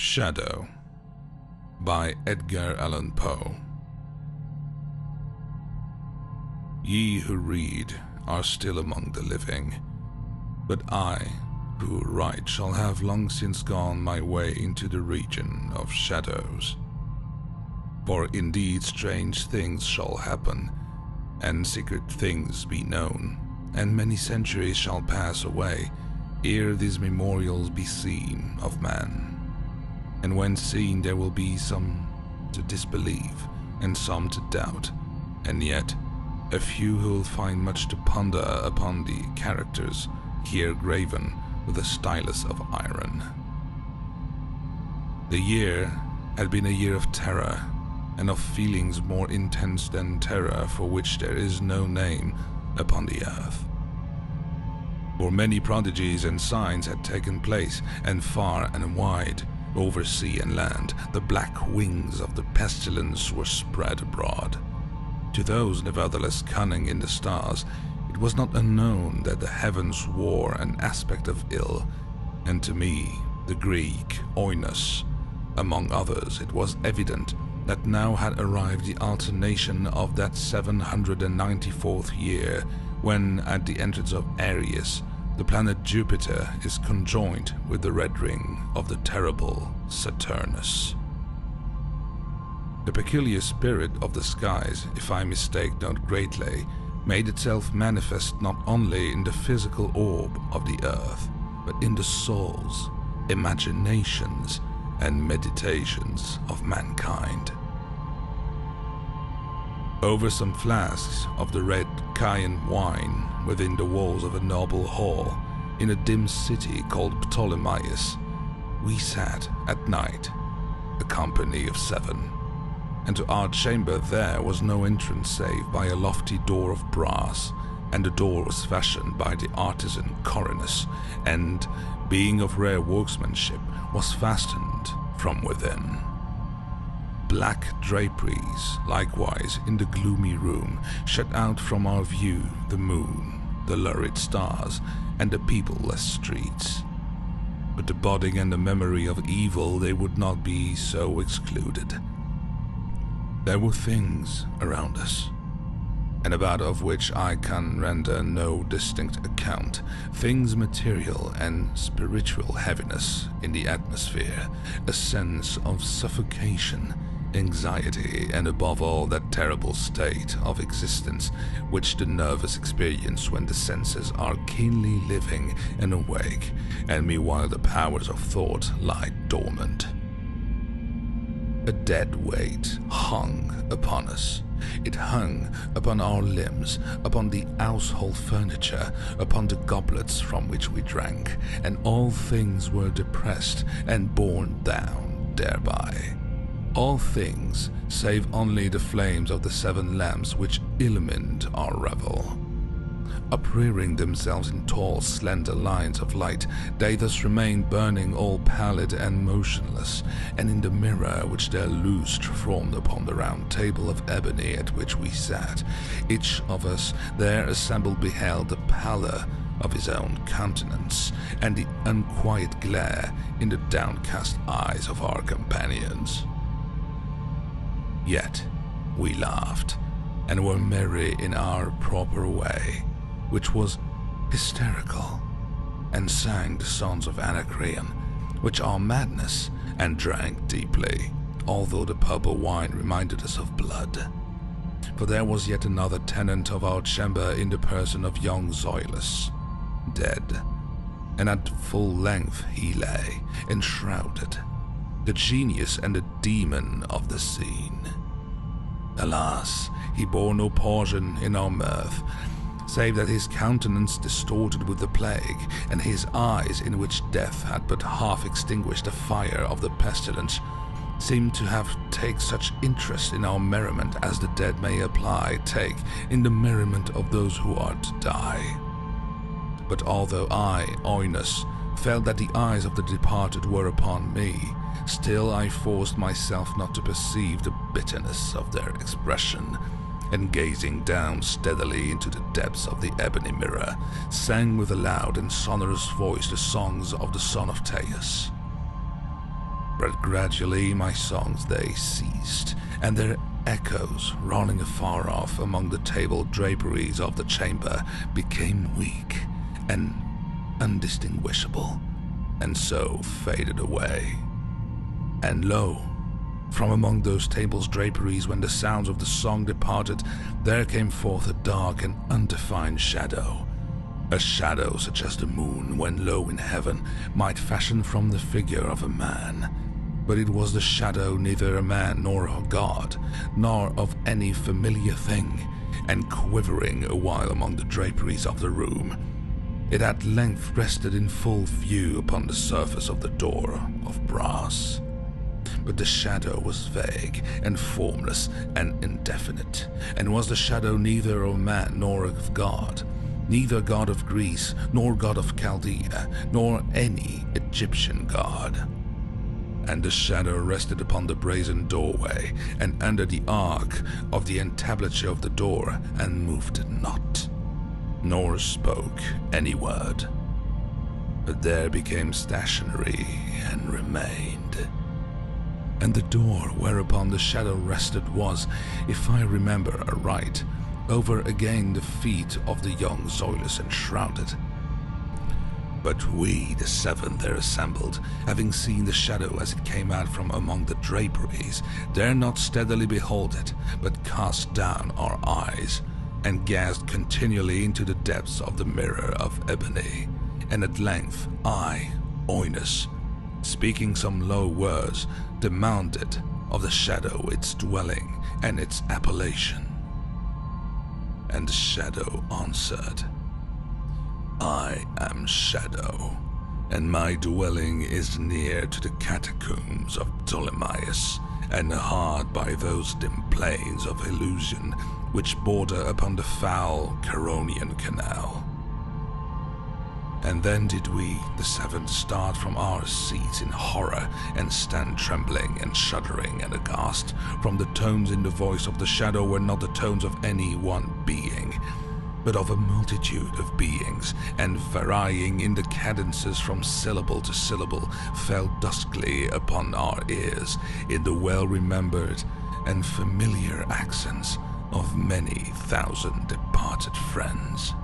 Shadow by Edgar Allan Poe. Ye who read are still among the living, but I, who write, shall have long since gone my way into the region of shadows. For indeed strange things shall happen, and secret things be known, and many centuries shall pass away ere these memorials be seen of man. And when seen there will be some to disbelieve, and some to doubt, and yet a few who will find much to ponder upon the characters here graven with a stylus of iron. The year had been a year of terror, and of feelings more intense than terror for which there is no name upon the earth. For many prodigies and signs had taken place, and far and wide, over sea and land, the black wings of the pestilence were spread abroad. To those nevertheless cunning in the stars, it was not unknown that the heavens wore an aspect of ill, and to me, the Greek, Oinos, among others, it was evident that now had arrived the alternation of that 794th year, when, at the entrance of Aries, the planet Jupiter is conjoined with the red ring of the terrible Saturnus. The peculiar spirit of the skies, if I mistake not greatly, made itself manifest not only in the physical orb of the earth, but in the souls, imaginations, and meditations of mankind. Over some flasks of the red Chian wine within the walls of a noble hall in a dim city called Ptolemais, we sat at night, a company of 7, and to our chamber there was no entrance save by a lofty door of brass, and the door was fashioned by the artisan Corinus, and, being of rare workmanship, was fastened from within. Black draperies, likewise, in the gloomy room, shut out from our view the moon, the lurid stars, and the peopleless streets. But the boding and the memory of evil, they would not be so excluded. There were things around us, and about of which I can render no distinct account, things material and spiritual heaviness in the atmosphere, a sense of suffocation, anxiety, and above all that terrible state of existence which the nervous experience when the senses are keenly living and awake, and meanwhile the powers of thought lie dormant. A dead weight hung upon us. It hung upon our limbs, upon the household furniture, upon the goblets from which we drank, and all things were depressed and borne down thereby. All things, save only the flames of the 7 lamps which illumined our revel. Uprearing themselves in tall, slender lines of light, they thus remained burning all pallid and motionless, and in the mirror which their lustre formed upon the round table of ebony at which we sat, each of us there assembled beheld the pallor of his own countenance, and the unquiet glare in the downcast eyes of our companions. Yet we laughed, and were merry in our proper way, which was hysterical, and sang the songs of Anacreon, which are madness, and drank deeply, although the purple wine reminded us of blood. For there was yet another tenant of our chamber in the person of young Zoilus, dead, and at full length he lay, enshrouded, the genius and the demon of the scene. Alas, he bore no portion in our mirth, save that his countenance distorted with the plague, and his eyes, in which death had but half extinguished the fire of the pestilence, seemed to have take such interest in our merriment as the dead may take in the merriment of those who are to die. But although I, Oinos, felt that the eyes of the departed were upon me, still I forced myself not to perceive the bitterness of their expression, and gazing down steadily into the depths of the ebony mirror, sang with a loud and sonorous voice the songs of the son of Taius. But gradually my songs they ceased, and their echoes running afar off among the table draperies of the chamber became weak and undistinguishable, and so faded away. And lo, from among those tables' draperies, when the sounds of the song departed, there came forth a dark and undefined shadow. A shadow such as the moon, when low in heaven, might fashion from the figure of a man. But it was the shadow neither a man nor a god, nor of any familiar thing, and quivering a while among the draperies of the room, it at length rested in full view upon the surface of the door of brass. But the shadow was vague and formless and indefinite, and was the shadow neither of man nor of god, neither god of Greece, nor god of Chaldea, nor any Egyptian god. And the shadow rested upon the brazen doorway, and under the arc of the entablature of the door, and moved not, nor spoke any word, but there became stationary and remained. And the door whereupon the shadow rested was, if I remember aright, over again the feet of the young Zoilus enshrouded. But we, the seven there assembled, having seen the shadow as it came out from among the draperies, dare not steadily behold it, but cast down our eyes, and gazed continually into the depths of the mirror of ebony. And at length I, Oeneus, speaking some low words, demanded of the shadow its dwelling and its appellation. And the shadow answered, I am Shadow, and my dwelling is near to the catacombs of Ptolemaeus, and hard by those dim plains of illusion which border upon the foul Charonian Canal. And then did we, the seven, start from our seats in horror, and stand trembling and shuddering and aghast, from the tones in the voice of the shadow were not the tones of any one being, but of a multitude of beings, and varying in the cadences from syllable to syllable, fell duskly upon our ears in the well-remembered and familiar accents of many thousand departed friends.